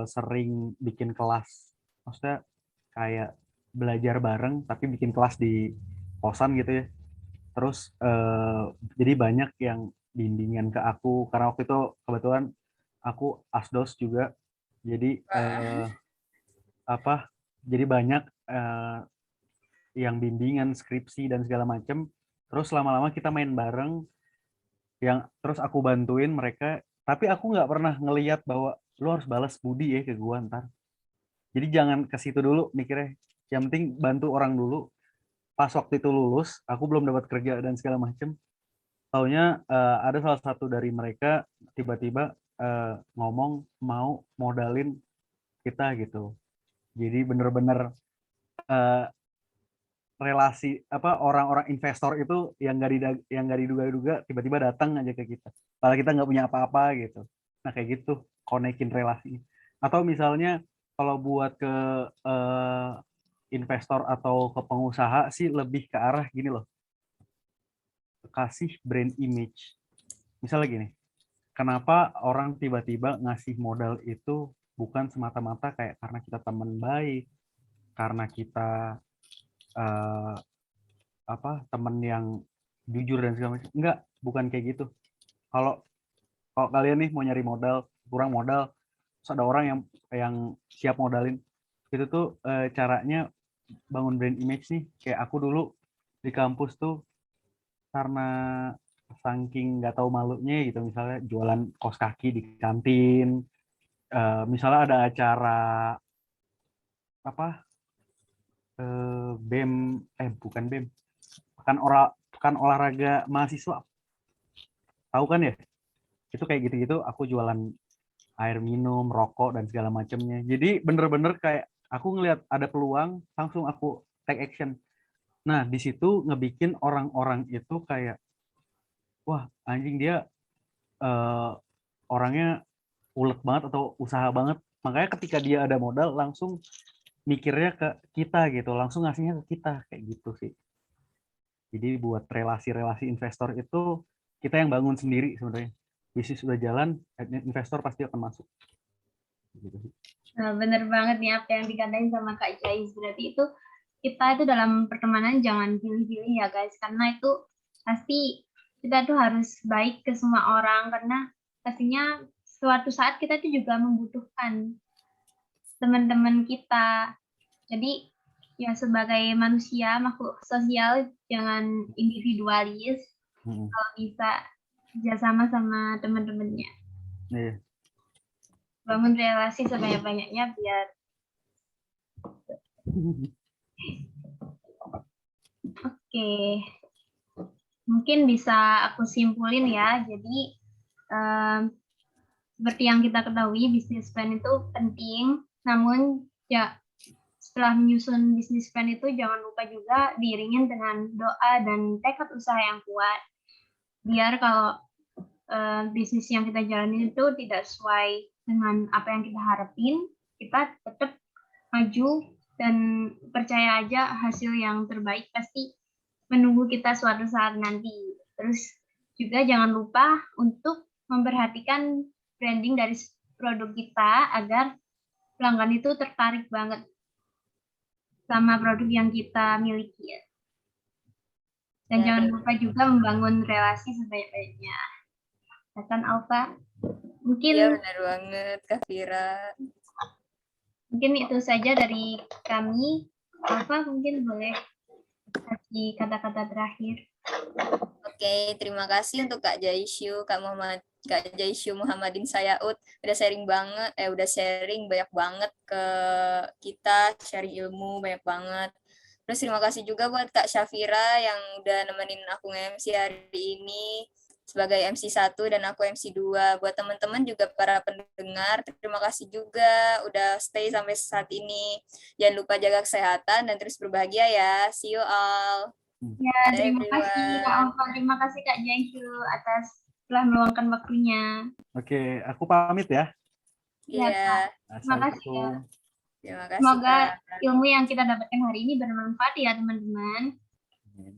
S3: sering bikin kelas, maksudnya kayak belajar bareng tapi bikin kelas di kosan gitu ya. Terus jadi banyak yang bimbingan ke aku karena waktu itu kebetulan aku asdos juga. Jadi
S2: Wah,
S3: apa? Jadi banyak yang bimbingan skripsi dan segala macam. Terus lama-lama kita main bareng, yang terus aku bantuin mereka. Tapi aku nggak pernah ngeliat bahwa lu harus balas budi ya ke gua ntar. Jadi jangan ke situ dulu mikirnya. Yang penting bantu orang dulu. Pas waktu itu lulus, aku belum dapat kerja dan segala macam. Taunya ada salah satu dari mereka tiba-tiba ngomong mau modalin kita gitu. Jadi bener-bener eh, relasi apa orang-orang investor itu yang nggak diduga-duga tiba-tiba datang aja ke kita. Padahal kita nggak punya apa-apa gitu. Nah kayak gitu, konekin relasi. Atau misalnya kalau buat ke eh, investor atau ke pengusaha sih lebih ke arah gini loh, kasih brand image. Misalnya gini, kenapa orang tiba-tiba ngasih modal itu bukan semata-mata kayak karena kita teman baik, karena kita eh, apa teman yang jujur dan segala macam. Enggak, bukan kayak gitu. Kalau kalau kalian nih mau nyari modal, kurang modal, terus ada orang yang siap modalin, itu tuh caranya bangun brand image nih. Kayak aku dulu di kampus tuh karena saking nggak tahu malunya gitu, misalnya jualan kaos kaki di kantin, misalnya ada acara apa BEM, bukan BEM, pekan olahraga mahasiswa, tahu kan ya, itu kayak gitu-gitu aku jualan air minum, rokok dan segala macamnya. Jadi bener-bener kayak aku ngelihat ada peluang, langsung aku take action. Nah di situ ngebikin orang-orang itu kayak wah anjing dia eh, orangnya ulet banget atau usaha banget. Makanya ketika dia ada modal langsung mikirnya ke kita gitu, langsung ngasihnya ke kita kayak gitu sih. Jadi buat relasi-relasi investor itu kita yang bangun sendiri sebenarnya. Bisnis udah jalan, investor pasti akan masuk. Gitu sih.
S1: Nah, bener banget nih apa yang dikatain sama Kak Jais. Berarti itu kita itu dalam pertemanan jangan pilih-pilih ya guys, karena itu pasti kita tuh harus baik ke semua orang karena pastinya suatu saat kita tuh juga membutuhkan teman-teman kita. Jadi ya sebagai manusia makhluk sosial jangan individualis,
S3: Mm-mm.
S1: kalau bisa kerjasama sama teman-temannya.
S3: Iya.
S1: Bangun relasi sebanyak-banyaknya biar oke. Mungkin bisa aku simpulin ya. Jadi seperti yang kita ketahui bisnis plan itu penting. Namun ya setelah menyusun bisnis plan itu jangan lupa juga diiringin dengan doa dan tekad usaha yang kuat. Biar kalau bisnis yang kita jalani itu tidak sesuai dengan apa yang kita harapin, kita tetap maju dan percaya aja hasil yang terbaik pasti menunggu kita suatu saat nanti. Terus juga jangan lupa untuk memperhatikan branding dari produk kita agar pelanggan itu tertarik banget sama produk yang kita miliki ya. Dan
S2: ya,
S1: jangan lupa juga membangun relasi sebaik-baiknya. Ya kan Alfa?
S2: ya
S1: Mungkin
S2: benar banget, Kak Vira.
S1: mungkin itu saja dari kami. Alfa mungkin boleh kasih kata-kata terakhir.
S2: Oke, terima kasih untuk Kak Jaisyu, Kak Jaisyu Muhammadin Sayaud udah sharing banyak banget ke kita, sharing ilmu banyak banget. Terus terima kasih juga buat Kak Syafira yang udah nemenin aku nge-MC hari ini sebagai MC 1 dan aku MC 2. Buat teman-teman juga para pendengar, terima kasih juga udah stay sampai saat ini. Jangan lupa jaga kesehatan dan terus berbahagia ya. See you all.
S1: Ya,
S2: Bye,
S1: terima kasih Kak
S2: everyone.
S1: Alfa, terima kasih Kak Jaisu atas telah meluangkan waktunya.
S3: Oke, aku pamit ya.
S1: Ya,
S2: Iya,
S1: Kak. Terima kasih ya.
S3: Assalamualaikum.
S2: terima kasih,
S1: Semoga
S2: Kak.
S1: ilmu yang kita dapatkan hari ini bermanfaat ya teman-teman.
S3: Amin.